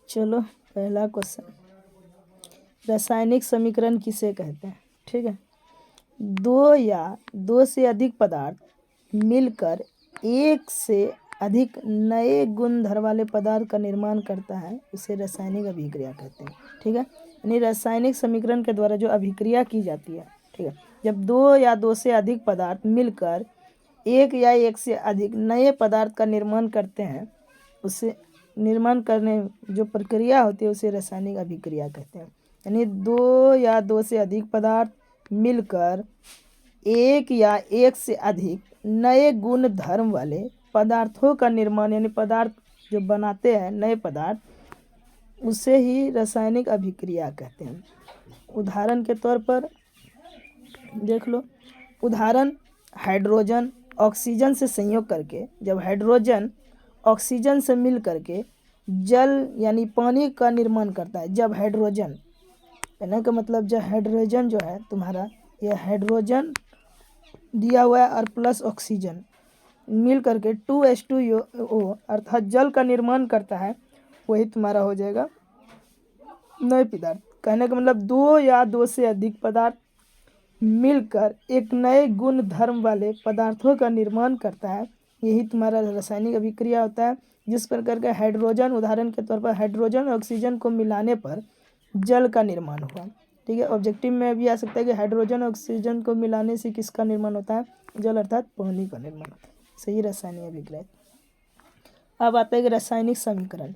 चलो पहला क्वेश्चन, रासायनिक समीकरण किसे कहते हैं। ठीक है, दो या दो से अधिक पदार्थ मिलकर एक से अधिक नए गुणधर्म वाले पदार्थ का निर्माण करता है, उसे रासायनिक अभिक्रिया कहते हैं। ठीक है, यानी रासायनिक समीकरण के द्वारा जो अभिक्रिया की जाती है, ठीक है, जब दो या दो से अधिक पदार्थ मिलकर एक या एक से अधिक नए पदार्थ का निर्माण करते हैं, उसे निर्माण करने जो प्रक्रिया होती है उसे रासायनिक अभिक्रिया कहते हैं। यानी दो या दो से अधिक पदार्थ मिलकर एक या एक से अधिक नए गुण धर्म वाले पदार्थों का निर्माण, यानी पदार्थ जो बनाते हैं नए पदार्थ, उसे ही रासायनिक अभिक्रिया कहते हैं। उदाहरण के तौर पर देख लो, उदाहरण हाइड्रोजन ऑक्सीजन से संयोग करके, जब हाइड्रोजन ऑक्सीजन से मिल करके जल यानी पानी का निर्माण करता है। जब हाइड्रोजन, कहने का मतलब जब हाइड्रोजन जो है तुम्हारा, यह हाइड्रोजन दिया हुआ है और प्लस ऑक्सीजन मिल करके 2H2O अर्थात जल का निर्माण करता है, वही तुम्हारा हो जाएगा नए पदार्थ। कहने का मतलब दो या दो से अधिक पदार्थ मिलकर एक नए गुण धर्म वाले पदार्थों का निर्माण करता है, यही तुम्हारा रासायनिक अभिक्रिया होता है। जिस प्रकार का हाइड्रोजन, उदाहरण के तौर पर हाइड्रोजन ऑक्सीजन को मिलाने पर जल का निर्माण हुआ। ठीक है, ऑब्जेक्टिव में भी आ सकता है कि हाइड्रोजन ऑक्सीजन को मिलाने से किसका निर्माण होता है, जल अर्थात पानी का निर्माण होता है। सही रासायनिक अभिक्रिया। अब आता है कि रासायनिक समीकरण।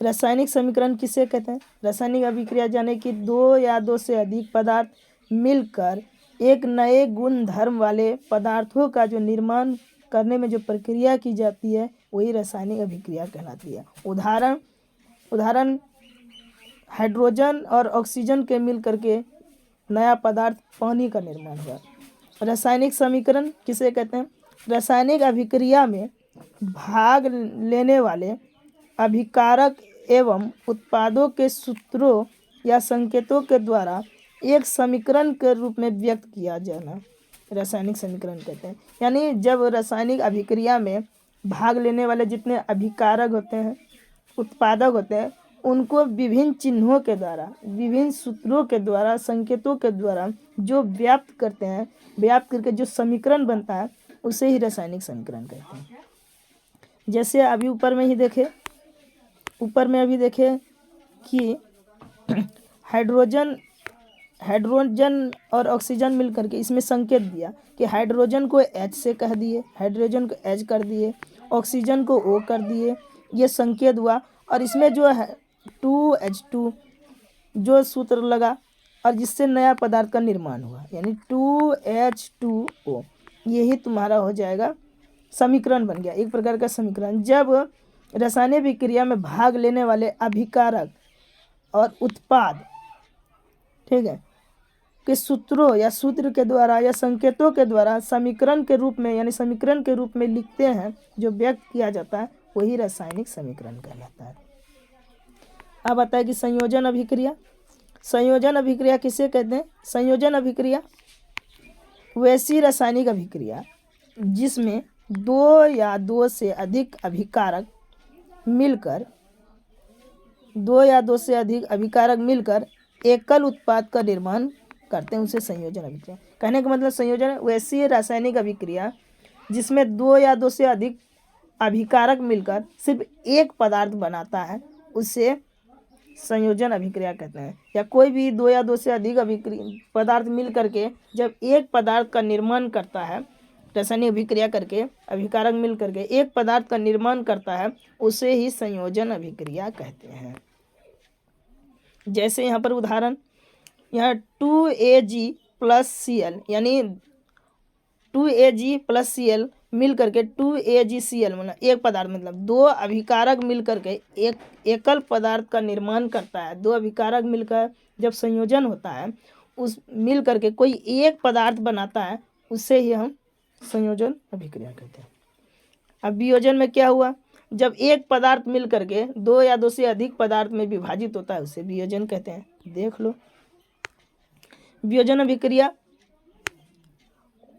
रासायनिक समीकरण किसे कहते हैं। रासायनिक अभिक्रिया यानी कि दो या दो से अधिक पदार्थ मिलकर एक नए गुण धर्म वाले पदार्थों का जो निर्माण करने में जो प्रक्रिया की जाती है, वही रासायनिक अभिक्रिया कहलाती है। उदाहरण हाइड्रोजन और ऑक्सीजन के मिल करके नया पदार्थ पानी का निर्माण हुआ। रासायनिक समीकरण किसे कहते हैं। रासायनिक अभिक्रिया में भाग लेने वाले अभिकारक एवं उत्पादों के सूत्रों या संकेतों के द्वारा एक समीकरण के रूप में व्यक्त किया जाना रासायनिक समीकरण कहते हैं। यानी जब रासायनिक अभिक्रिया में भाग लेने वाले जितने अभिकारक होते हैं, उत्पादक होते हैं, उनको विभिन्न चिन्हों के द्वारा, विभिन्न सूत्रों के द्वारा, संकेतों के द्वारा जो व्याप्त करते हैं, व्याप्त करके जो समीकरण बनता है, उसे ही रासायनिक समीकरण कहते हैं। जैसे अभी ऊपर में अभी देखे कि हाइड्रोजन और ऑक्सीजन मिल करके इसमें संकेत दिया कि हाइड्रोजन को H से कह दिए, हाइड्रोजन को H कर दिए, ऑक्सीजन को O कर दिए, ये संकेत हुआ। और इसमें जो है 2H2 जो सूत्र लगा और जिससे नया पदार्थ का निर्माण हुआ, यानी 2H2O, यही तुम्हारा हो जाएगा समीकरण बन गया, एक प्रकार का समीकरण। जब रासायनिक अभिक्रिया में भाग लेने वाले अभिकारक और उत्पाद, ठीक है, के सूत्रों या सूत्र के द्वारा या संकेतों के द्वारा समीकरण के रूप में, यानी समीकरण के रूप में लिखते हैं, जो व्यक्त किया जाता है, वही रासायनिक समीकरण कहलाता है। अब आता है कि संयोजन अभिक्रिया। संयोजन अभिक्रिया किसे कहते हैं। संयोजन अभिक्रिया वैसी रासायनिक अभिक्रिया जिसमें दो या दो से अधिक अभिकारक मिलकर एकल उत्पाद का निर्माण करते हैं, उसे संयोजन अभिक्रिया। कहने का मतलब संयोजन वैसी रासायनिक अभिक्रिया जिसमें दो या दो से अधिक अभिकारक मिलकर सिर्फ एक पदार्थ बनाता है, उसे संयोजन अभिक्रिया कहते हैं। या कोई भी दो या दो से अधिक पदार्थ मिल करके जब एक पदार्थ का निर्माण करता है, रासायनिक अभिक्रिया करके अभिकारक मिल करके एक पदार्थ का निर्माण करता है, उसे ही संयोजन अभिक्रिया कहते हैं। जैसे यहाँ पर उदाहरण, यहाँ 2Ag प्लस Cl, यानी 2Ag प्लस Cl मिल करके 2AgCl, मतलब एक पदार्थ, मतलब दो अभिकारक मिल करके एक एकल पदार्थ का निर्माण करता है। दो अभिकारक मिलकर जब संयोजन होता है, उस मिल करके कोई एक पदार्थ बनाता है, उससे ही हम संयोजन अभिक्रिया कहते हैं। अब वियोजन में क्या हुआ, जब एक पदार्थ मिल करके दो या दो से अधिक पदार्थ में विभाजित होता है, उसे वियोजन कहते हैं। देख लो, वियोजन अभिक्रिया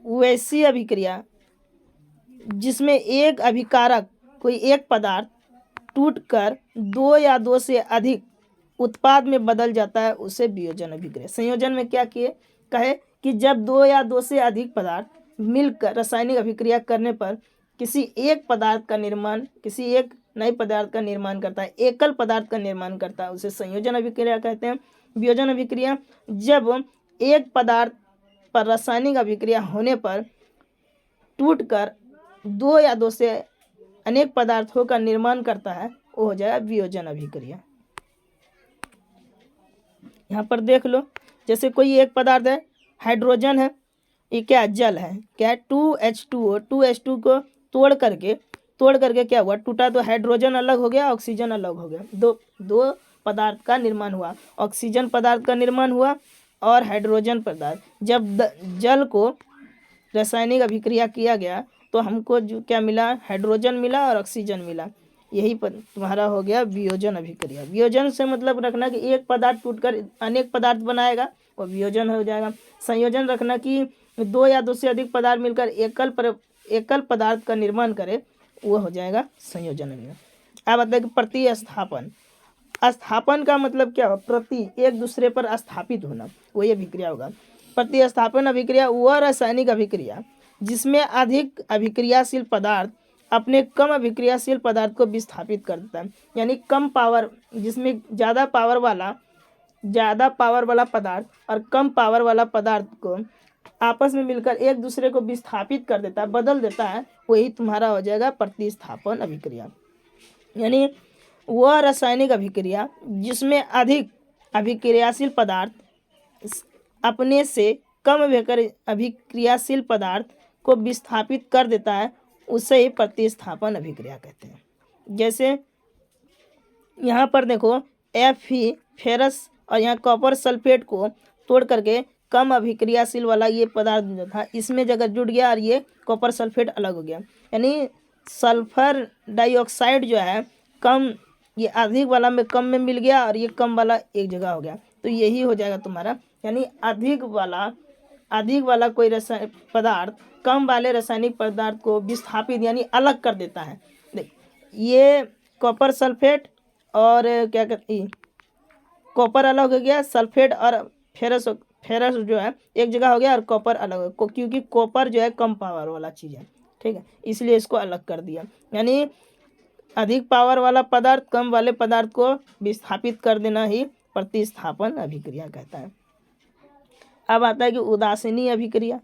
वैसी अभिक्रिया जिसमें एक अभिकारक, कोई एक पदार्थ टूटकर दो या दो से अधिक उत्पाद में बदल जाता है उसे वियोजन अभिक्रिया। संयोजन में क्या किए कहे कि जब दो या दो से अधिक पदार्थ मिलकर रासायनिक अभिक्रिया करने पर किसी एक पदार्थ का निर्माण किसी एक नए पदार्थ का निर्माण करता है, एकल पदार्थ का निर्माण करता है, उसे संयोजन अभिक्रिया कहते हैं। वियोजन अभिक्रिया जब एक पदार्थ पर रासायनिक अभिक्रिया होने पर टूटकर दो या दो से अनेक पदार्थों का निर्माण करता है, वो हो जाएगा वियोजन अभिक्रिया। यहाँ पर देख लो, जैसे कोई एक पदार्थ है, हाइड्रोजन है, ये क्या जल है, क्या है 2H2O, 2H2 को तोड़ करके क्या हुआ, टूटा तो हाइड्रोजन अलग हो गया, ऑक्सीजन अलग हो गया, दो पदार्थ का निर्माण हुआ, ऑक्सीजन पदार्थ का निर्माण हुआ और हाइड्रोजन पदार्थ। जब जल को रासायनिक अभिक्रिया किया गया तो हमको जो क्या मिला, हाइड्रोजन मिला और ऑक्सीजन मिला, यही तुम्हारा हो गया वियोजन अभिक्रिया। वियोजन से मतलब रखना कि एक पदार्थ टूटकर अनेक पदार्थ बनाएगा, वो वियोजन हो जाएगा। संयोजन रखना कि दो या दो से अधिक पदार्थ मिलकर एकल पदार्थ का निर्माण करे, वो हो जाएगा संयोजन अभिक्रिया। अब आता है कि प्रतिस्थापन। स्थापन का मतलब क्या हो, प्रति एक दूसरे पर स्थापित होना, वही अभिक्रिया होगा। प्रतिस्थापन अभिक्रिया वह रासायनिक अभिक्रिया जिसमें अधिक अभिक्रियाशील पदार्थ अपने कम अभिक्रियाशील पदार्थ को विस्थापित कर देता है। यानी कम पावर, जिसमें ज़्यादा पावर वाला पदार्थ और कम पावर वाला पदार्थ को आपस में मिलकर एक दूसरे को विस्थापित कर देता है, बदल देता है, वही तुम्हारा हो जाएगा प्रतिस्थापन अभिक्रिया। यानी वह रासायनिक अभिक्रिया जिसमें अधिक अभिक्रियाशील पदार्थ अपने से कम अभिक्रियाशील पदार्थ को विस्थापित कर देता है, उसे ही प्रतिस्थापन अभिक्रिया कहते हैं। जैसे यहाँ पर देखो Fe फेरस और यहाँ कॉपर सल्फेट को तोड़ करके कम अभिक्रियाशील वाला ये पदार्थ जो था इसमें जगह जुड़ गया और ये कॉपर सल्फेट अलग हो गया, यानी सल्फर डाइऑक्साइड जो है कम, ये अधिक वाला में कम में मिल गया और ये कम वाला एक जगह हो गया, तो यही हो जाएगा तुम्हारा, यानी अधिक वाला कोई पदार्थ कम वाले रासायनिक पदार्थ को विस्थापित यानी अलग कर देता है। देख ये कॉपर सल्फेट और क्या कहते, कॉपर अलग हो गया, सल्फेट और फेरस जो है एक जगह हो गया और कॉपर अलग हो गया, क्योंकि कॉपर जो है कम पावर वाला चीज़ है, ठीक है, इसलिए इसको अलग कर दिया। यानी अधिक पावर वाला पदार्थ कम वाले पदार्थ को विस्थापित कर देना ही प्रतिस्थापन अभिक्रिया कहता है। अब आता है कि उदासीनी अभिक्रिया।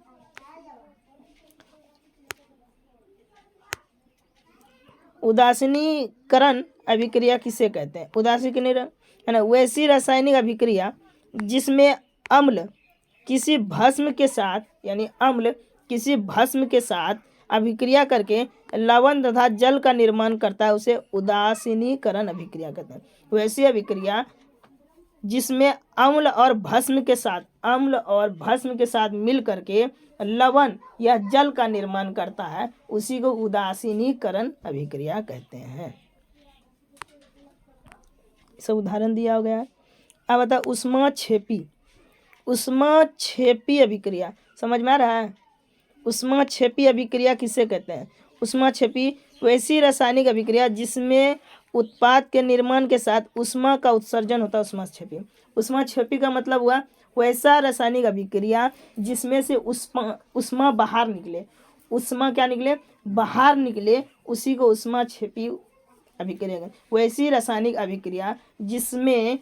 उदासीनीकरण अभिक्रिया किसे कहते हैं? उदासीनीकरण है ना वैसी रासायनिक अभिक्रिया जिसमें अम्ल किसी भस्म के साथ अभिक्रिया करके लवण तथा जल का निर्माण करता है, उसे उदासीनीकरण अभिक्रिया कहते हैं। वैसी अभिक्रिया जिसमें अम्ल और भस्म के साथ मिल करके लवण या जल का निर्माण करता है, उसी को उदासीनीकरण अभिक्रिया कहते हैं। सब उदाहरण दिया हो गया है। अब बता ऊष्माक्षेपी अभिक्रिया, समझ में आ रहा है? ऊष्माक्षेपी अभिक्रिया किसे कहते हैं? ऊष्माक्षेपी वैसी रासायनिक अभिक्रिया जिसमें उत्पाद के निर्माण के साथ ऊष्मा का उत्सर्जन होता है, ऊष्माक्षेपी का मतलब हुआ वैसा रासायनिक अभिक्रिया जिसमें से ऊष्मा बाहर निकले, बाहर निकले, उसी को ऊष्माक्षेपी अभिक्रिया। वैसी रासायनिक अभिक्रिया जिसमें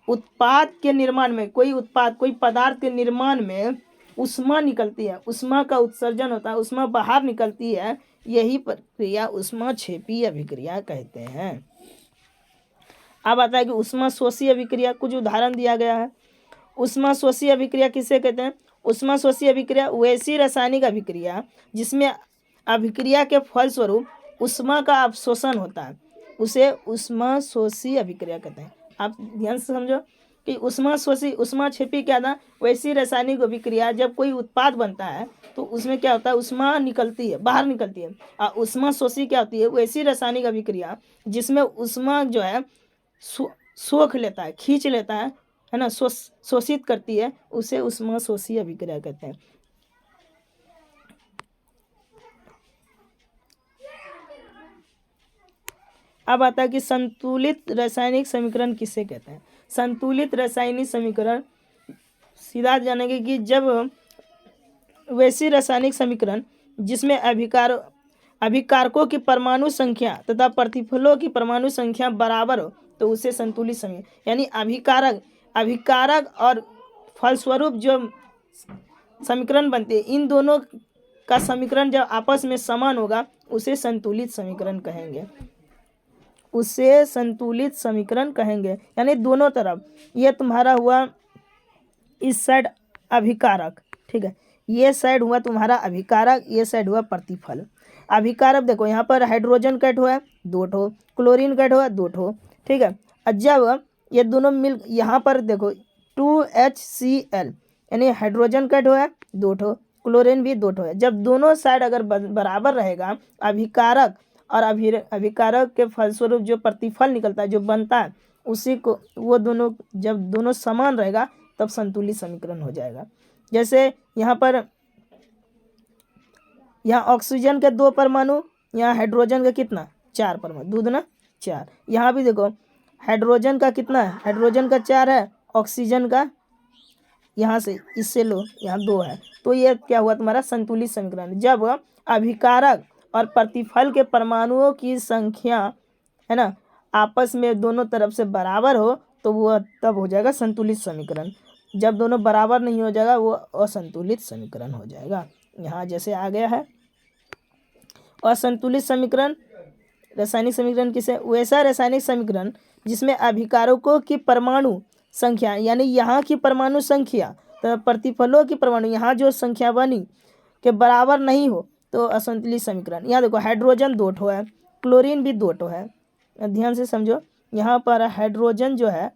उत्पाद के निर्माण में कोई पदार्थ के निर्माण में ऊष्मा निकलती है, ऊष्मा का उत्सर्जन होता है, ऊष्मा बाहर निकलती है, यही प्रक्रिया ऊष्माक्षेपी अभिक्रिया कहते हैं। अब आता है कि ऊष्माशोषी अभिक्रिया, कुछ उदाहरण दिया गया है। ऊष्माशोषी अभिक्रिया किसे कहते हैं? ऊष्माशोषी अभिक्रिया वैसी रासायनिक अभिक्रिया जिसमें अभिक्रिया के फलस्वरूप ऊष्मा का अवशोषण होता है, उसे ऊष्माशोषी अभिक्रिया कहते हैं। आप ध्यान से समझो कि ऊष्माक्षेपी क्या था? वैसी रासायनिक अभिक्रिया जब कोई उत्पाद बनता है तो उसमें क्या होता है, ऊष्मा निकलती है, बाहर निकलती है। और ऊष्माशोषी क्या होती है? वैसी रासायनिक अभिक्रिया जिसमें ऊष्मा जो है सोख लेता है, खींच लेता है ना, शोषित करती है, उसे ऊष्माशोषी अभिक्रिया कहते हैं। अब आता है कि संतुलित रासायनिक समीकरण किसे कहते हैं। संतुलित रासायनिक समीकरण सीधा जानेंगे कि जब वैसी रासायनिक समीकरण जिसमें अभिकारकों की परमाणु संख्या तथा प्रतिफलों की परमाणु संख्या बराबर हो तो उसे संतुलित समीकरण, यानी अभिकारक और फलस्वरूप जो समीकरण बनते हैं इन दोनों का समीकरण जब आपस में समान होगा उसे संतुलित समीकरण कहेंगे। उसे संतुलित समीकरण कहेंगे, यानी दोनों तरफ, ये तुम्हारा हुआ इस साइड अभिकारक, ठीक है, ये साइड हुआ तुम्हारा अभिकारक, ये साइड हुआ प्रतिफल। अभिकारक देखो यहाँ पर हाइड्रोजन कट हुआ है 2 ठो, क्लोरीन कट हुआ 2 ठो, ठीक है। और जब ये दोनों मिल यहाँ पर देखो 2HCl यानी हाइड्रोजन कट हुआ है 2 ठो, क्लोरीन भी 2 ठो है। जब दोनों साइड अगर बराबर रहेगा अभिकारक और अभिकारक के फलस्वरूप जो प्रतिफल निकलता है जो बनता है उसी को वो दोनों जब दोनों समान रहेगा तब संतुलित समीकरण हो जाएगा। जैसे यहाँ पर यहाँ ऑक्सीजन के 2 परमाणु, यहाँ हाइड्रोजन का कितना 4 परमाणु, 2 दूना 4। यहाँ भी देखो हाइड्रोजन का कितना है, हाइड्रोजन का 4 है, ऑक्सीजन का यहाँ से इससे लो यहाँ 2 है। तो ये क्या हुआ तुम्हारा संतुलित समीकरण। जब अभिकारक और प्रतिफल के परमाणुओं की संख्या है ना आपस में दोनों तरफ से बराबर हो तो वो तब हो जाएगा संतुलित समीकरण। जब दोनों बराबर नहीं हो जाएगा वो असंतुलित समीकरण हो जाएगा। यहाँ जैसे आ गया है असंतुलित समीकरण। रासायनिक समीकरण किसे, वैसा रासायनिक समीकरण जिसमें अभिकारकों की परमाणु संख्या यानी यहाँ की परमाणु संख्या तो प्रतिफलों की परमाणु यहाँ जो संख्या बनी के बराबर नहीं हो तो असंतुलित समीकरण। यहाँ देखो हाइड्रोजन 2 ठो है, क्लोरीन भी 2 ठो है, ध्यान से समझो। यहाँ पर हाइड्रोजन जो है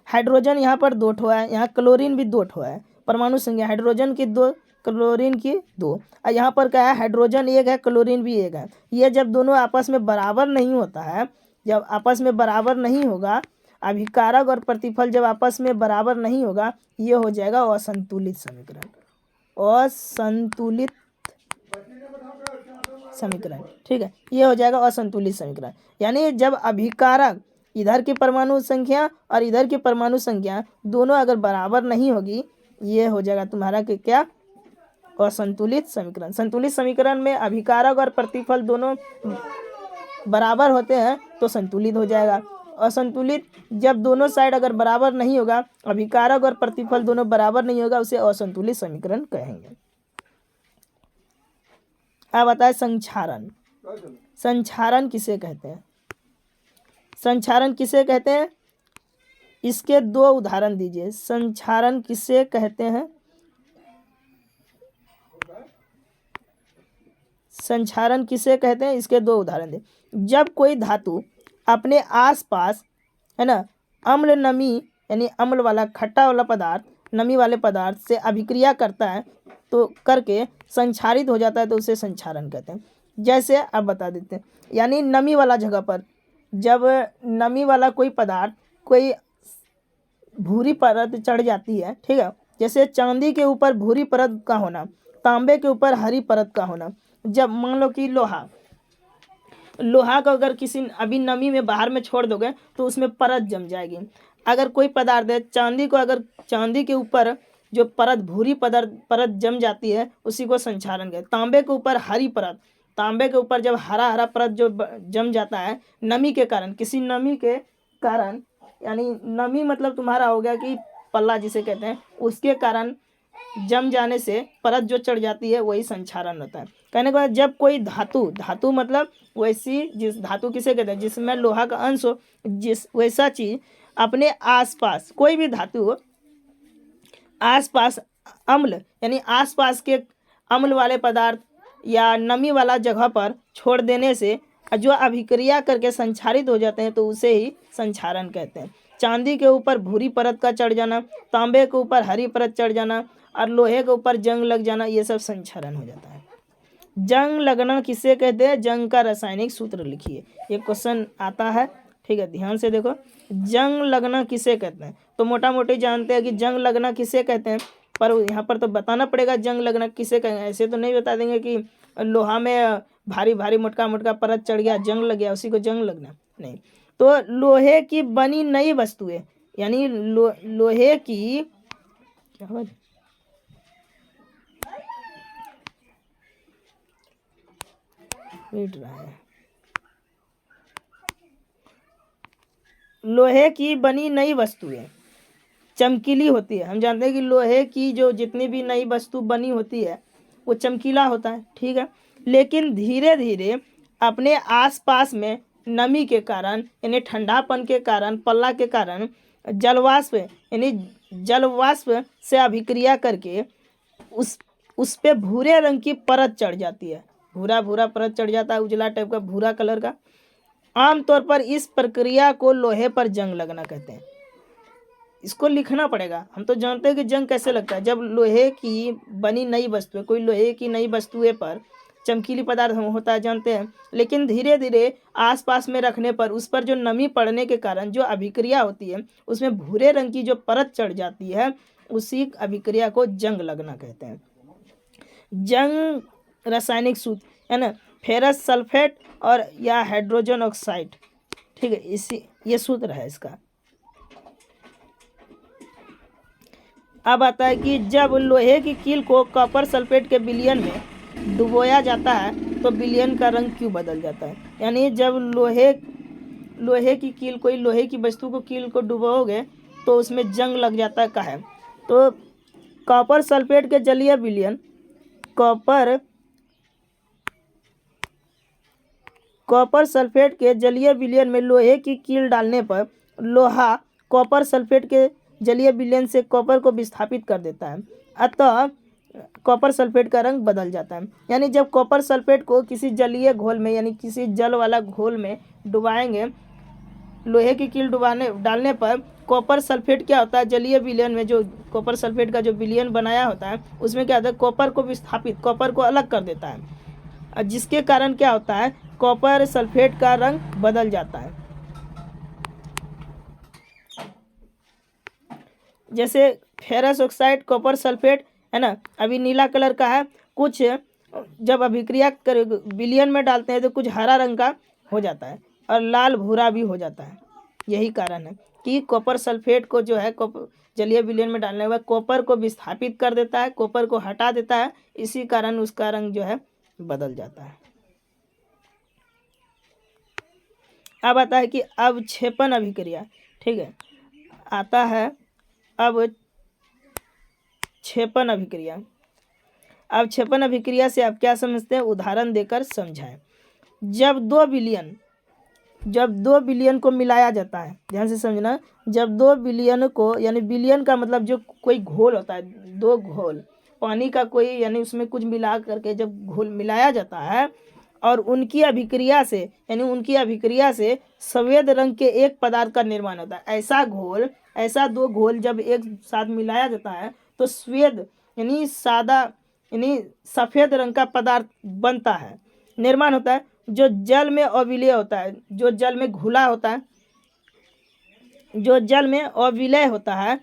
हाइड्रोजन यहाँ पर 2 ठो है, यहाँ क्लोरीन भी 2 ठो है, परमाणु संख्या हाइड्रोजन की 2 क्लोरीन की 2। और यहाँ पर क्या है हाइड्रोजन 1 है क्लोरीन भी 1 है। ये जब दोनों आपस में बराबर नहीं होता है, जब आपस में बराबर नहीं होगा अभिकारक और प्रतिफल जब आपस में बराबर नहीं होगा ये हो जाएगा असंतुलित समीकरण। असंतुलित समीकरण, ठीक है, ये हो जाएगा असंतुलित समीकरण। यानी जब अभिकारक इधर की परमाणु संख्या और इधर की परमाणु संख्या दोनों अगर बराबर नहीं होगी ये हो जाएगा तुम्हारा कि क्या असंतुलित समीकरण। संतुलित समीकरण में अभिकारक और प्रतिफल दोनों बराबर होते हैं तो संतुलित हो जाएगा। असंतुलित जब दोनों साइड अगर बराबर नहीं होगा अभिकारक और प्रतिफल दोनों बराबर नहीं होगा उसे असंतुलित समीकरण कहेंगे। अब बताए संक्षारण। संक्षारण किसे कहते हैं, संक्षारण किसे कहते हैं, इसके 2 उदाहरण दीजिए। संक्षारण किसे कहते हैं, संक्षारण किसे कहते हैं इसके 2 उदाहरण दे। जब कोई धातु अपने आसपास है ना अम्ल नमी यानी अम्ल वाला खट्टा वाला पदार्थ नमी वाले पदार्थ से अभिक्रिया करता है तो करके संक्षारित हो जाता है तो उसे संक्षारण कहते हैं। जैसे अब बता देते हैं, यानी नमी वाला जगह पर जब नमी वाला कोई पदार्थ कोई भूरी परत चढ़ जाती है, ठीक है, जैसे चांदी के ऊपर भूरी परत का होना, तांबे के ऊपर हरी परत का होना। जब मान लो कि लोहा को अगर किसी अभी नमी में बाहर में छोड़ दोगे तो उसमें परत जम जाएगी। अगर कोई पदार्थ है चांदी को अगर चांदी के ऊपर जो परत भूरी परत जम जाती है उसी को संक्षारण कहते। तांबे के ऊपर हरी परत, तांबे के ऊपर जब हरा परत जो जम जाता है नमी के कारण, किसी नमी के कारण, यानी नमी मतलब तुम्हारा हो गया कि पल्ला जिसे कहते हैं, उसके कारण जम जाने से परत जो चढ़ जाती है वही संक्षारण होता है। कहने के बाद जब कोई धातु मतलब वैसी जिस धातु किसे कहते हैं जिसमें लोहा का अंश हो, जिस वैसा चीज अपने आसपास कोई भी धातु हो आसपास अम्ल यानी आसपास के अम्ल वाले पदार्थ या नमी वाला जगह पर छोड़ देने से जो अभिक्रिया करके संक्षारित हो जाते हैं तो उसे ही संक्षारण कहते हैं। चांदी के ऊपर भूरी परत का चढ़ जाना, तांबे के ऊपर हरी परत चढ़ जाना और लोहे के ऊपर जंग लग जाना, ये सब संक्षारण हो जाता है। जंग लगना किसे कहते हैं, जंग का रासायनिक सूत्र लिखिए, ये क्वेश्चन आता है, ठीक है, ध्यान से देखो। जंग लगना किसे कहते हैं, तो मोटा मोटी जानते हैं कि जंग लगना किसे कहते हैं, पर यहाँ पर तो बताना पड़ेगा जंग लगना किसे कहेंगे। ऐसे तो नहीं बता देंगे कि लोहा में भारी भारी मोटका मोटका परत चढ़ गया जंग लग गया उसी को जंग लगना, नहीं। तो लोहे की बनी नई वस्तुएं, यानी लोहे की क्या बात मिट रहा है, लोहे की बनी नई वस्तुएं चमकीली होती है। हम जानते हैं कि लोहे की जो जितनी भी नई वस्तु बनी होती है वो चमकीला होता है, ठीक है। लेकिन धीरे धीरे अपने आसपास में नमी के कारण यानी ठंडापन के कारण, पल्ला के कारण जलवाष्प यानी जलवाष्प से अभिक्रिया करके उस पे भूरे रंग की परत चढ़ जाती है, भूरा भूरा परत चढ़ जाता है, उजला टाइप का भूरा कलर का। आमतौर पर इस प्रक्रिया को लोहे पर जंग लगना कहते हैं। इसको लिखना पड़ेगा। हम तो जानते हैं कि जंग कैसे लगता है, जब लोहे की बनी नई वस्तु, कोई लोहे की नई वस्तुएं पर चमकीली पदार्थ होता है जानते हैं, लेकिन धीरे धीरे आसपास में रखने पर उस पर जो नमी पड़ने के कारण जो अभिक्रिया होती है उसमें भूरे रंग की जो परत चढ़ जाती है उसी अभिक्रिया को जंग लगना कहते हैं। जंग रासायनिक सूत्र है ना, फेरस सल्फेट और या हाइड्रोजन ऑक्साइड, ठीक है, इसी ये सूत्र है इसका। अब आता है कि जब लोहे की कील को कॉपर सल्फेट के विलयन में डुबोया जाता है तो विलयन का रंग क्यों बदल जाता है। यानी जब लोहे की कील, कोई लोहे की वस्तु को कील को डुबोगे तो उसमें जंग लग जाता है, कहा है। तो कॉपर सल्फेट के जलीय विलयन, कॉपर सल्फेट के जलीय विलयन में लोहे की कील डालने पर लोहा कॉपर सल्फेट के जलीय विलयन से कॉपर को विस्थापित कर देता है, अतः कॉपर सल्फेट का रंग बदल जाता है। यानी जब कॉपर सल्फेट को किसी जलीय घोल में यानी किसी जल वाला घोल में डुबाएंगे, लोहे की कील डालने पर कॉपर सल्फेट क्या होता है, जलीय विलयन में जो कॉपर सल्फेट का जो विलयन बनाया होता है उसमें क्या होता है, कॉपर को विस्थापित, कॉपर को अलग कर देता है, जिसके कारण क्या होता है, कॉपर सल्फेट का रंग बदल जाता है। जैसे फेरस ऑक्साइड, कॉपर सल्फेट है ना, अभी नीला कलर का है, कुछ जब अभिक्रिया कर विलयन में डालते हैं तो कुछ हरा रंग का हो जाता है और लाल भूरा भी हो जाता है। यही कारण है कि कॉपर सल्फेट को जो है जलीय विलयन में डालने के बाद कॉपर को विस्थापित कर देता है, कॉपर को हटा देता है, इसी कारण उसका रंग जो है बदल जाता है। अब आता है कि अवक्षेपण अभिक्रिया, ठीक है, आता है अवक्षेपण अभिक्रिया। अवक्षेपण अभिक्रिया से आप क्या समझते हैं, उदाहरण देकर समझाएं। जब दो विलयन को मिलाया जाता है, ध्यान से समझना, जब दो विलयन को, यानी विलयन का मतलब जो कोई घोल होता है, दो घोल पानी का कोई, यानी उसमें कुछ मिला करके जब घोल मिलाया जाता है और उनकी अभिक्रिया से, यानी उनकी अभिक्रिया से सफेद रंग के एक पदार्थ का निर्माण होता है। ऐसा दो घोल जब एक साथ मिलाया जाता है तो श्वेत यानी सादा यानी सफ़ेद रंग का पदार्थ बनता है, निर्माण होता है, जो जल में अविलय होता है, जो जल में घुला होता है, जो जल में अविलय होता है।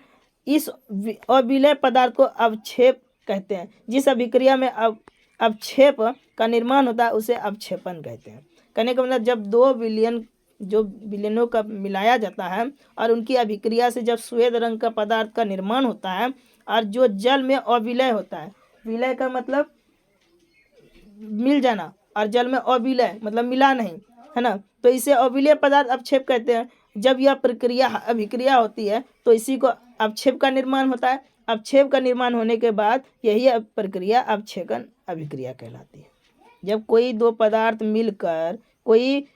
इस अविलय पदार्थ को अवक्षेप कहते हैं। जिस अभिक्रिया में अवक्षेप का निर्माण होता है उसे अवक्षेपण कहते हैं। कहने का मतलब जब दो विलयनों का मिलाया जाता है और उनकी अभिक्रिया से जब श्वेत रंग का पदार्थ का निर्माण होता है और जो जल में अविलय होता है, विलय का मतलब मिल जाना और जल में अविलय मतलब मिला नहीं, है ना, तो इसे अविलय पदार्थ अवक्षेप कहते हैं। जब यह प्रक्रिया अभिक्रिया होती है तो इसी को अवक्षेप का निर्माण होता है। अवक्षेप का निर्माण होने के बाद यही प्रक्रिया अवक्षेपण अभिक्रिया कहलाती है। जब कोई दो पदार्थ मिलकर, कोई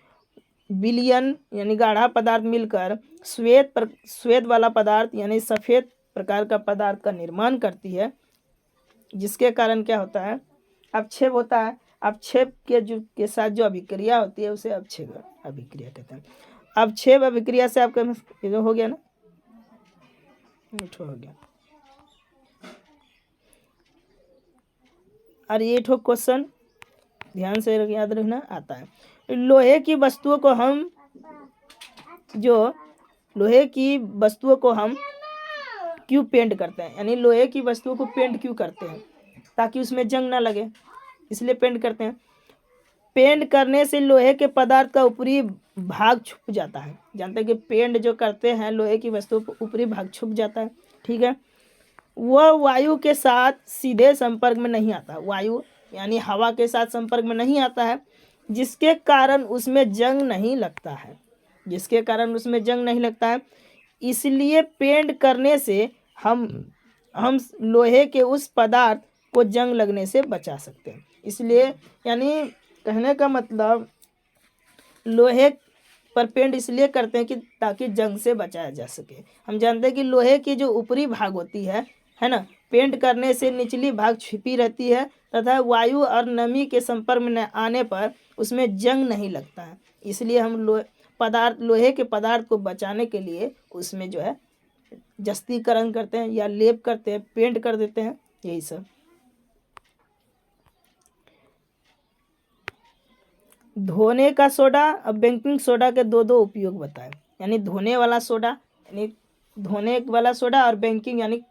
विलयन यानी गाढ़ा पदार्थ मिलकर श्वेत वाला पदार्थ यानी सफ़ेद प्रकार का पदार्थ का निर्माण करती है, जिसके कारण क्या होता है, अवक्षेप होता है। अवक्षेप के साथ जो अभिक्रिया होती है उसे अवक्षेप अभिक्रिया कहते हैं। अवक्षेप अभिक्रिया से आपका ये हो गया ना, हो गया। और ये ठो क्वेश्चन ध्यान से याद रखना आता है। लोहे की वस्तुओं को हम क्यों पेंट करते हैं, यानी लोहे की वस्तुओं को पेंट क्यों करते हैं, ताकि उसमें जंग ना लगे, इसलिए पेंट करते हैं। पेंट करने से लोहे के पदार्थ का ऊपरी भाग छुप जाता है। जानते हैं कि पेंट जो करते हैं लोहे की वस्तुओं पर ऊपरी भाग छुप जाता है, ठीक है। वह वायु के साथ सीधे संपर्क में नहीं आता, वायु यानी हवा के साथ संपर्क में नहीं आता है, जिसके कारण उसमें जंग नहीं लगता है, जिसके कारण उसमें जंग नहीं लगता है। इसलिए पेंट करने से हम लोहे के उस पदार्थ को जंग लगने से बचा सकते हैं। इसलिए यानी कहने का मतलब लोहे पर पेंट इसलिए करते हैं कि ताकि जंग से बचाया जा सके। हम जानते हैं कि लोहे की जो ऊपरी भाग होती है ना, पेंट करने से निचली भाग छिपी रहती है तथा वायु और नमी के संपर्क में आने पर उसमें जंग नहीं लगता है। इसलिए हम लोहे के पदार्थ को बचाने के लिए उसमें जो है जस्तीकरण करते हैं या लेप करते हैं, पेंट कर देते हैं, यही सब। धोने का सोडा और बेकिंग सोडा के दो उपयोग बताएं। यानी धोने वाला सोडा यानी धोने वाला सोडा और बेकिंग यानी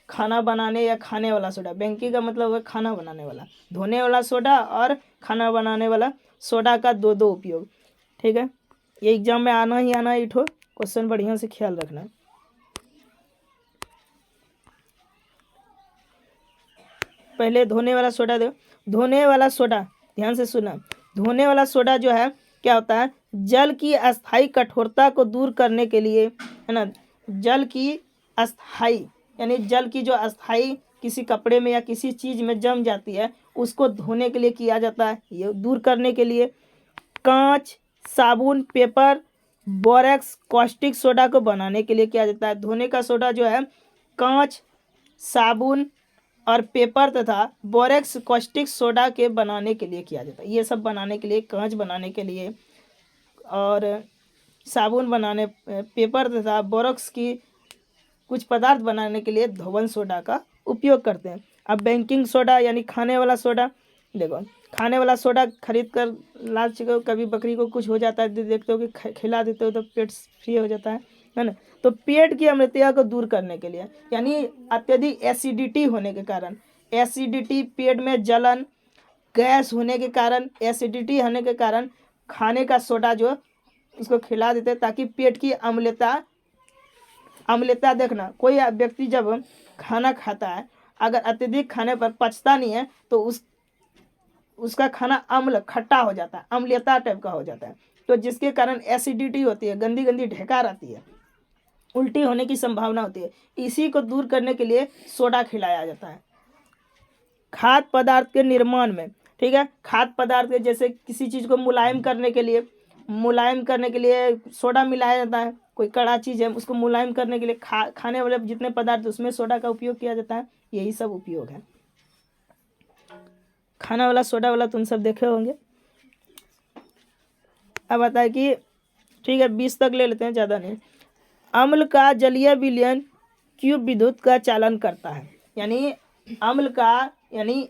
खाना बनाने या खाने वाला सोडा। बेकिंग का मतलब है खाना बनाने वाला। धोने वाला सोडा और खाना बनाने वाला सोडा का दो उपयोग, ठीक है। ये एग्जाम में आना ही आना, इठो क्वेश्चन बढ़िया से ख्याल रखना। पहले धोने वाला सोडा दो। धोने वाला सोडा ध्यान से सुना। धोने वाला सोडा जो है क्या होता है, जल की अस्थायी कठोरता को दूर करने के लिए, है ना, जल की अस्थायी यानी जल की जो अस्थायी किसी कपड़े में या किसी चीज़ में जम जाती है उसको धोने के लिए किया जाता है, ये दूर करने के लिए। कांच, साबुन, पेपर, बोरेक्स, कॉस्टिक सोडा को बनाने के लिए किया जाता है। धोने का सोडा जो है कांच, साबुन और पेपर तथा बोरेक्स कॉस्टिक सोडा के बनाने के लिए किया जाता है। ये सब बनाने के लिए, कांच बनाने के लिए और साबुन बनाने, पेपर तथा बोरेक्स की कुछ पदार्थ बनाने के लिए धोवन सोडा का उपयोग करते हैं। अब बेकिंग सोडा यानी खाने वाला सोडा, देखो खाने वाला सोडा खरीद कर लास्ट को कभी बकरी को कुछ हो जाता है, देखते हो कि खिला देते हो तो पेट फ्री हो जाता है ना। तो पेट की अम्लता को दूर करने के लिए, यानी अत्यधिक एसिडिटी होने के कारण, एसिडिटी, पेट में जलन, गैस होने के कारण, एसिडिटी होने के कारण खाने का सोडा जो उसको खिला देते हैं ताकि पेट की अम्लता देखना, कोई व्यक्ति जब खाना खाता है अगर अत्यधिक खाने पर पचता नहीं है तो उसका खाना अम्ल खट्टा हो जाता है, अम्लता टाइप का हो जाता है, तो जिसके कारण एसिडिटी होती है, गंदी गंदी ढेकार आती है, उल्टी होने की संभावना होती है। इसी को दूर करने के लिए सोडा खिलाया जाता है। खाद्य पदार्थ के निर्माण में, ठीक है, खाद्य पदार्थ के जैसे किसी चीज़ को मुलायम करने के लिए सोडा मिलाया जाता है। कोई कड़ा चीज़ है उसको मुलायम करने के लिए खाने वाले जितने पदार्थ उसमें सोडा का उपयोग किया जाता है। यही सब उपयोग है। खाना वाला सोडा वाला तुम सब देखे होंगे। अब आता है कि ठीक है 20 तक ले लेते हैं, ज़्यादा नहीं। अम्ल का जलीय विलयन क्यों विद्युत का चालन करता है। यानी अम्ल का यानी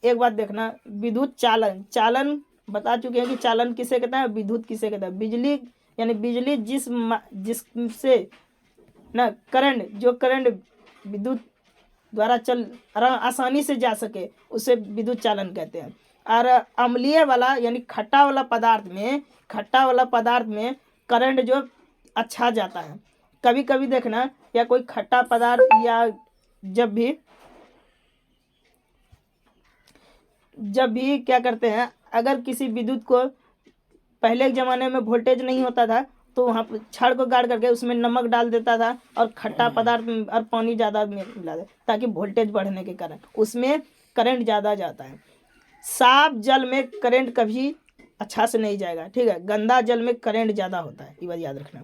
एक बात देखना, विद्युत चालन बता चुके हैं कि चालन किसे कहता है, विद्युत किसे कहता है। बिजली यानी बिजली जिससे ना करंट, जो करंट विद्युत द्वारा आसानी से जा सके उसे विद्युत चालन कहते हैं। और अम्लीय वाला यानी खट्टा वाला पदार्थ में करंट जो अच्छा जाता है। कभी कभी देखना, या कोई खट्टा पदार्थ या जब भी क्या करते हैं, अगर किसी विद्युत को पहले के ज़माने में वोल्टेज नहीं होता था तो वहाँ पर छड़ को गाड़ करके उसमें नमक डाल देता था और खट्टा पदार्थ और पानी ज़्यादा मिला दे ताकि वोल्टेज बढ़ने के कारण उसमें करंट ज़्यादा जाता है। साफ जल में करंट कभी अच्छा से नहीं जाएगा, ठीक है, गंदा जल में करंट ज़्यादा होता है, ये बात याद रखना।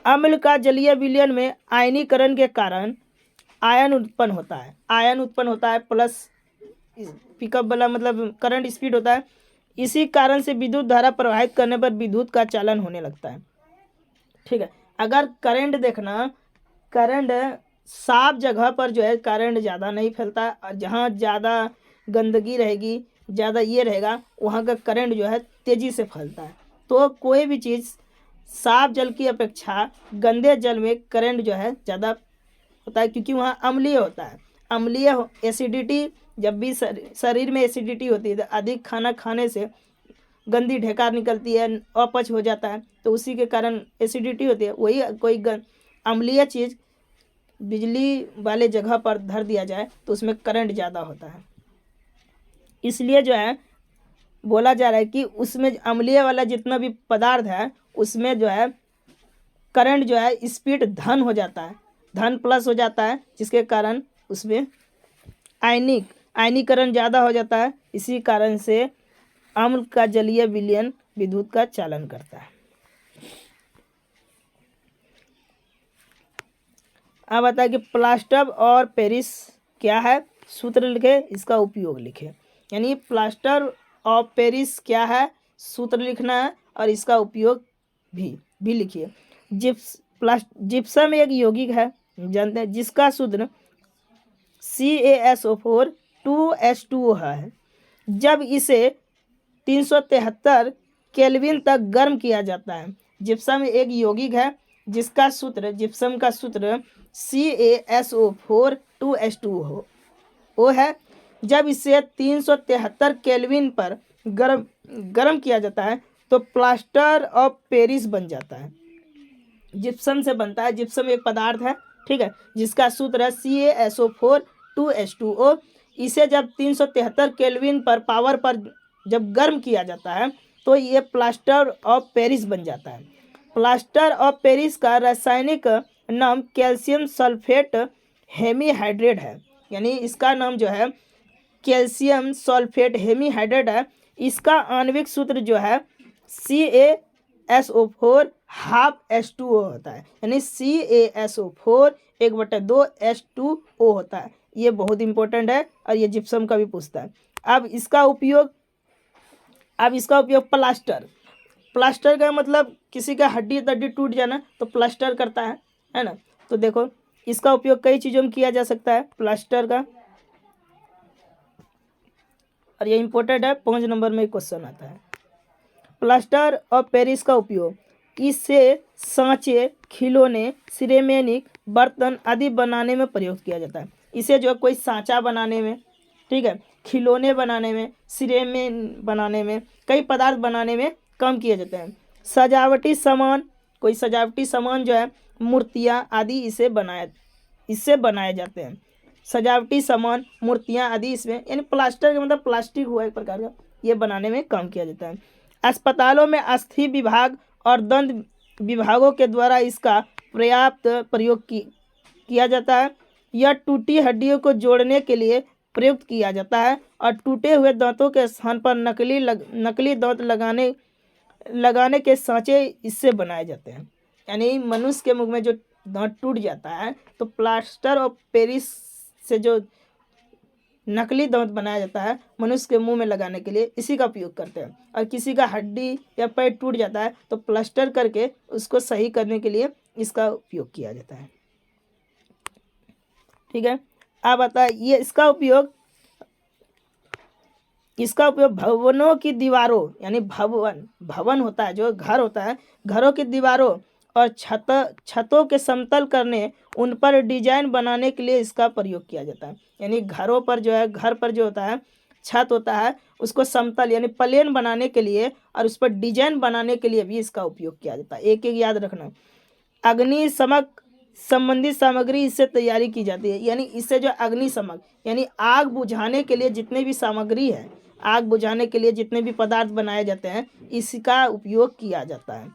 अम्ल का जलीय विलयन में आयनीकरण के कारण आयन उत्पन्न होता है प्लस पिकअप वाला मतलब करंट स्पीड होता है। इसी कारण से विद्युत धारा प्रवाहित करने पर विद्युत का चालन होने लगता है, ठीक है। अगर करंट देखना, करंट साफ जगह पर जो है करंट ज़्यादा नहीं फैलता, और जहाँ ज़्यादा गंदगी रहेगी, ज़्यादा ये रहेगा, वहाँ का करंट जो है तेज़ी से फैलता है। तो कोई भी चीज़ साफ जल की अपेक्षा गंदे जल में करंट जो है ज़्यादा होता है क्योंकि वहाँ अम्लीय होता है। अम्लीय एसिडिटी, जब भी शरीर में एसिडिटी होती है तो अधिक खाना खाने से गंदी ढेकार निकलती है, अपच हो जाता है, तो उसी के कारण एसिडिटी होती है। वही कोई अम्लीय चीज़ बिजली वाले जगह पर धर दिया जाए तो उसमें करंट ज़्यादा होता है। इसलिए जो है बोला जा रहा है कि उसमें अम्लीय वाला जितना भी पदार्थ है उसमें जो है करंट जो है स्पीड धन हो जाता है, धन प्लस हो जाता है, जिसके कारण उसमें आयनीकरण ज़्यादा हो जाता है। इसी कारण से अम्ल का जलीय विलयन विद्युत का चालन करता है। अब आता है कि प्लास्टर और पेरिस क्या है, सूत्र लिखे, इसका उपयोग लिखे। यानी प्लास्टर और पेरिस क्या है, सूत्र लिखना है और इसका उपयोग भी लिखिए। जिप्सम एक यौगिक है, जानते हैं, जिसका सूत्र CaSO4 2H2O है। जब इसे 373 केल्विन तक गर्म किया जाता है। जिप्सम एक यौगिक है जिसका सूत्र, जिप्सम का सूत्र CaSO4 2H2O है। जब इसे 373 केल्विन पर गर्म किया जाता है तो प्लास्टर ऑफ पेरिस बन जाता है। जिप्सम से बनता है, जिप्सम एक पदार्थ है, ठीक है, जिसका सूत्र है CaSO4 2H2O। इसे जब 373 केल्विन पर पावर पर जब गर्म किया जाता है तो ये प्लास्टर ऑफ पेरिस बन जाता है। प्लास्टर ऑफ पेरिस का रासायनिक नाम कैल्शियम सल्फेट हेमीहाइड्रेट है। यानी इसका नाम जो है कैल्शियम सल्फेट हेमीहाइड्रेट है। इसका आणविक सूत्र जो है CaSO4 हाफ H2O होता है। यानी CaSO4 1/2 H2O होता है। ये बहुत इंपॉर्टेंट है और ये जिप्सम का भी पूछता है। अब इसका उपयोग प्लास्टर का मतलब किसी का हड्डी तड्डी टूट जाना तो प्लास्टर करता है ना। तो देखो इसका उपयोग कई चीज़ों में किया जा सकता है प्लास्टर का, और ये इंपॉर्टेंट है, 5 नंबर में क्वेश्चन आता है। प्लास्टर ऑफ पेरिस का उपयोग, इससे सांचे, खिलौने, सिरेमिक बर्तन आदि बनाने में प्रयोग किया जाता है। इसे जो है कोई सांचा बनाने में, ठीक है, खिलौने बनाने में, सिरेमिक बनाने में, कई पदार्थ बनाने में काम किए जाते हैं। सजावटी सामान, कोई सजावटी सामान जो है, मूर्तियाँ आदि इससे बनाए जाते हैं। सजावटी सामान, मूर्तियाँ आदि इसमें, यानी प्लास्टर का मतलब प्लास्टिक हुआ एक प्रकार का, ये बनाने में काम किया जाता है। अस्पतालों में अस्थि विभाग और दंत विभागों के द्वारा इसका पर्याप्त प्रयोग किया जाता है। यह टूटी हड्डियों को जोड़ने के लिए प्रयुक्त किया जाता है और टूटे हुए दांतों के स्थान पर नकली दांत लगाने के सांचे इससे बनाए जाते हैं। यानी मनुष्य के मुख में जो दांत टूट जाता है तो प्लास्टर ऑफ पेरिस से जो नकली दांत बनाया जाता है मनुष्य के मुंह में लगाने के लिए, इसी का उपयोग करते हैं। और किसी का हड्डी या पैर टूट जाता है तो प्लास्टर करके उसको सही करने के लिए इसका उपयोग किया जाता है, ठीक है। अब आता है ये इसका उपयोग भवनों की दीवारों, यानी भवन होता है, जो घर होता है, घरों की दीवारों और छतों के समतल करने, उन पर डिजाइन बनाने के लिए इसका प्रयोग किया जाता है। यानी घरों पर जो है, घर पर जो होता है, छत होता है, उसको समतल यानी प्लेन बनाने के लिए और उस पर डिजाइन बनाने के लिए भी इसका उपयोग किया जाता है। एक एक याद रखना। अग्निशमक संबंधित सामग्री इससे तैयारी की जाती है। यानी इससे जो अग्निशमक यानी आग बुझाने के लिए जितने भी सामग्री है, आग बुझाने के लिए जितने भी पदार्थ बनाए जाते हैं, इसका उपयोग किया जाता है।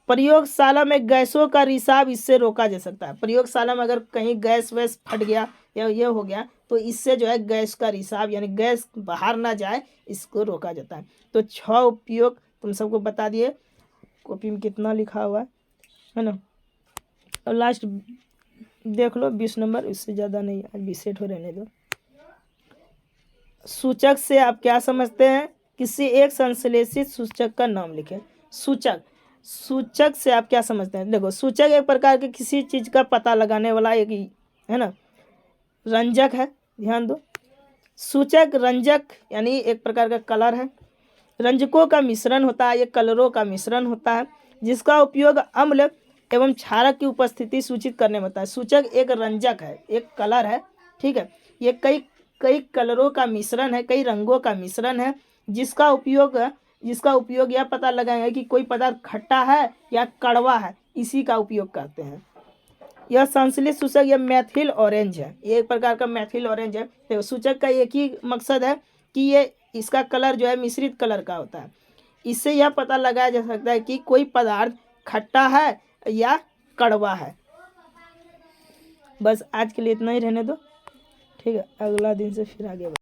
प्रयोगशाला में गैसों का रिसाव इससे रोका जा सकता है। प्रयोगशाला में अगर कहीं गैस वैस फट गया या ये हो गया तो इससे जो है गैस का रिसाव यानी गैस बाहर ना जाए, इसको रोका जाता है। तो 6 उपयोग तुम सबको बता दिए, कॉपी में कितना लिखा हुआ है ना। और लास्ट देख लो 20 नंबर, इससे ज़्यादा नहीं, आज 20 सेट हो रहने दो। सूचक से आप क्या समझते हैं? किसी एक संश्लेषित सूचक का नाम लिखें। सूचक से आप क्या समझते हैं? देखो सूचक एक प्रकार के किसी चीज़ का पता लगाने वाला एक है ना रंजक है, ध्यान दो। सूचक रंजक यानी एक प्रकार का कलर है, रंजकों का मिश्रण होता है, ये कलरों का मिश्रण होता है, जिसका उपयोग अम्ल एवं क्षारक की उपस्थिति सूचित करने में होता है। सूचक एक रंजक है, एक कलर है, ठीक है। ये कई कई कलरों का मिश्रण है, कई रंगों का मिश्रण है, जिसका उपयोग यह पता लगाएंगे कि कोई पदार्थ खट्टा है या कड़वा है, इसी का उपयोग करते हैं। यह संश्लेषित सूचक यह मैथिल ऑरेंज है, ये एक प्रकार का मैथिल ऑरेंज है। तो सूचक का एक ही मकसद है कि ये इसका कलर जो है मिश्रित कलर का होता है। इससे यह पता लगाया जा सकता है कि कोई पदार्थ खट्टा है या कड़वा है। बस आज के लिए इतना ही रहने दो, ठीक है। अगला दिन से फिर आगे